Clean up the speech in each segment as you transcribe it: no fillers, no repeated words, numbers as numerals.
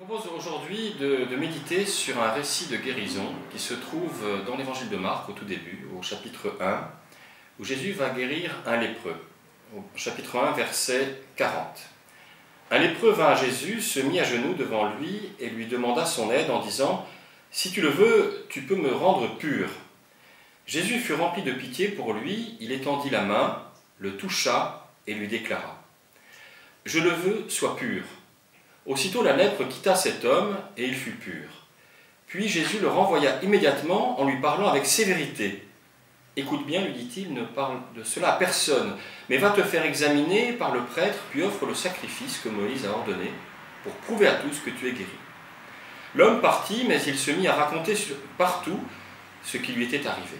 Je vous propose aujourd'hui de méditer sur un récit de guérison qui se trouve dans l'évangile de Marc au tout début, au chapitre 1, où Jésus va guérir un lépreux. Au chapitre 1, verset 40. Un lépreux vint à Jésus, se mit à genoux devant lui et lui demanda son aide en disant « Si tu le veux, tu peux me rendre pur. » Jésus fut rempli de pitié pour lui, il étendit la main, le toucha et lui déclara « Je le veux, sois pur. » Aussitôt la lèpre quitta cet homme, et il fut pur. Puis Jésus le renvoya immédiatement en lui parlant avec sévérité. « Écoute bien, lui dit-il, ne parle de cela à personne, mais va te faire examiner par le prêtre, puis offre le sacrifice que Moïse a ordonné, pour prouver à tous que tu es guéri. » L'homme partit, mais il se mit à raconter partout ce qui lui était arrivé.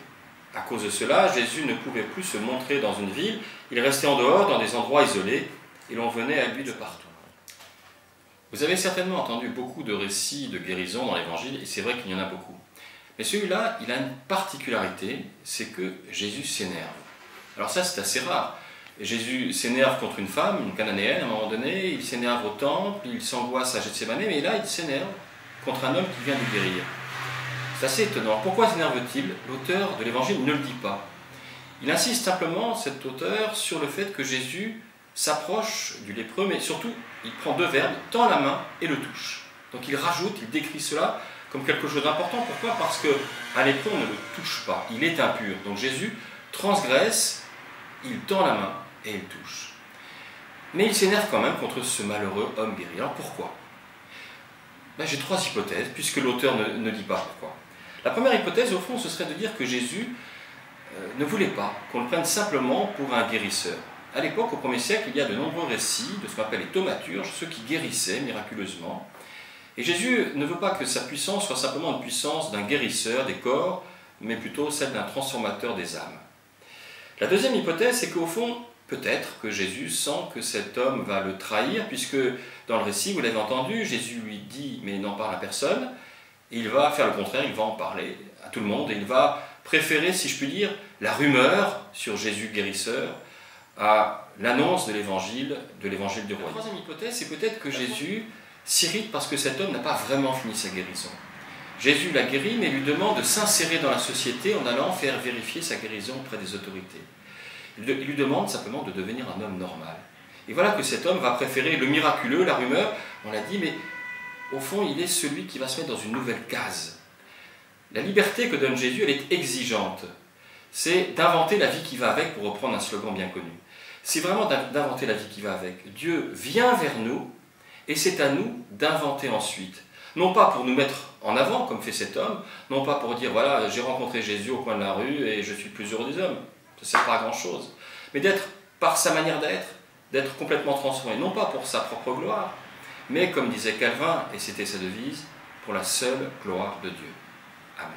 À cause de cela, Jésus ne pouvait plus se montrer dans une ville, il restait en dehors, dans des endroits isolés, et l'on venait à lui de partout. Vous avez certainement entendu beaucoup de récits de guérison dans l'Évangile, et c'est vrai qu'il y en a beaucoup. Mais celui-là, il a une particularité, c'est que Jésus s'énerve. Alors ça, c'est assez rare. Jésus s'énerve contre une femme, une cananéenne, à un moment donné, il s'énerve au temple, il s'angoisse à Gethsémane, mais là, il s'énerve contre un homme qui vient de guérir. C'est assez étonnant. Pourquoi s'énerve-t-il? L'auteur de l'Évangile ne le dit pas. Il insiste simplement, cet auteur, sur le fait que Jésus s'approche du lépreux, mais surtout, il prend deux verbes, tend la main et le touche. Donc il rajoute, il décrit cela comme quelque chose d'important. Pourquoi? Parce qu'un lépreux, on ne le touche pas, il est impur. Donc Jésus transgresse, il tend la main et il touche. Mais il s'énerve quand même contre ce malheureux homme guéri. Alors pourquoi? J'ai trois hypothèses, puisque l'auteur ne dit pas pourquoi. La première hypothèse, au fond, ce serait de dire que Jésus ne voulait pas qu'on le prenne simplement pour un guérisseur. À l'époque, au 1er siècle, il y a de nombreux récits de ce qu'on appelle les thaumaturges, ceux qui guérissaient miraculeusement. Et Jésus ne veut pas que sa puissance soit simplement une puissance d'un guérisseur des corps, mais plutôt celle d'un transformateur des âmes. La deuxième hypothèse, c'est qu'au fond, peut-être que Jésus sent que cet homme va le trahir, puisque dans le récit, vous l'avez entendu, Jésus lui dit « mais n'en parle à personne », et il va faire le contraire, il va en parler à tout le monde, et il va préférer, si je puis dire, la rumeur sur Jésus guérisseur, à l'annonce de l'évangile du royaume. La troisième hypothèse, c'est peut-être que Jésus s'irrite parce que cet homme n'a pas vraiment fini sa guérison. Jésus l'a guéri, mais lui demande de s'insérer dans la société en allant faire vérifier sa guérison auprès des autorités. Il lui demande simplement de devenir un homme normal. Et voilà que cet homme va préférer le miraculeux, la rumeur, on l'a dit, mais au fond, il est celui qui va se mettre dans une nouvelle case. La liberté que donne Jésus, elle est exigeante. C'est d'inventer la vie qui va avec, pour reprendre un slogan bien connu. C'est vraiment d'inventer la vie qui va avec. Dieu vient vers nous, et c'est à nous d'inventer ensuite. Non pas pour nous mettre en avant, comme fait cet homme, non pas pour dire, voilà, j'ai rencontré Jésus au coin de la rue, et je suis le plus heureux des hommes. Ça ne sert pas à grand-chose. Mais d'être, par sa manière d'être complètement transformé, non pas pour sa propre gloire, mais comme disait Calvin, et c'était sa devise, pour la seule gloire de Dieu. Amen.